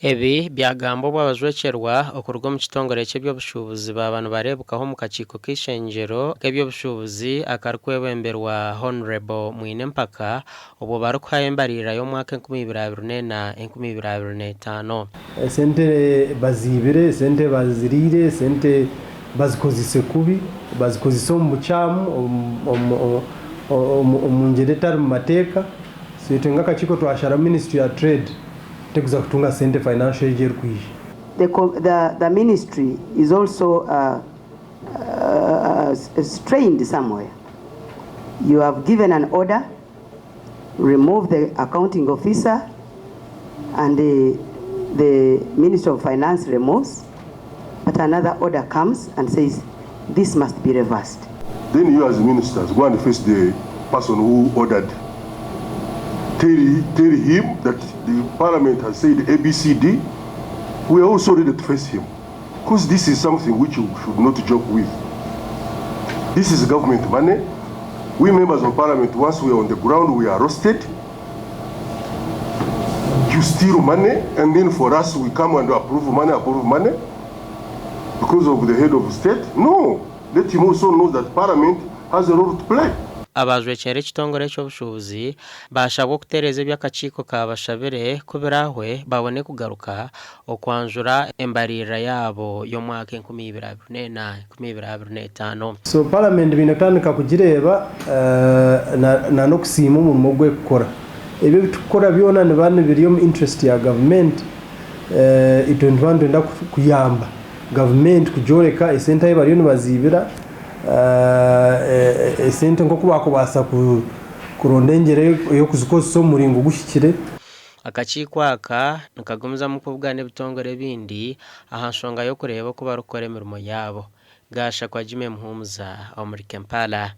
Ebi byagambo bwabajwekerwa okuruga omukitongore ky'eby'obushuubuzi babantu barebukaho mu kakiiko k'ishengyero k'eby'obushuubuzi akarkwebemberwa Honorable Mwinempaka obwo barikuhayo embarira y'omwaka 2024-2025. Sente bazibire, sente bazirire, sente bazikozise kubi, bazikozise omu bukyamu omu ngeri etari mu mateeka. So nga akakiiko twashara Ministry ya Trade teguza kutunga sente financial year kwiye. The ministry is also strained somewhere. You have given an order, remove the accounting officer, and the Minister of Finance removes, but another order comes and says this must be reversed. Then you as ministers go and face the person who ordered. Tell him that the parliament has said ABCD. We are also ready to face him, because this is something which you should not joke with. This is government money. We members of parliament, once we are on the ground, we are roasted. You steal money, and then for us we come and approve money because of the head of state. No, let him also know that parliament has a role to play. Abajwekere ekitongore ky'obushuubuzi bashabwa okutereza eby'akakiiko kabashabire kubirahwe babone kugaruka okwanjura embarira yabo y'omwaka 2024-2025. So parliament binatandika kugireba na nokusiima omurimo gw'ekukora. Ebyo bitukora byona ne bane biri mu interest ya government. Itondwa ndenda kuyamba government kujoreka esenta y'ebariyo nibazibira esente nko kubakubasa kuronda engere yo kuzikozesa omuringo gushikire. Akakiiko aka nikagumiza mu kuvugana ebitongore bindi aha nsonga yo kureba ko barukora emirimo yabo. Gasha kwa Jime Muhumuza omuri Kampala.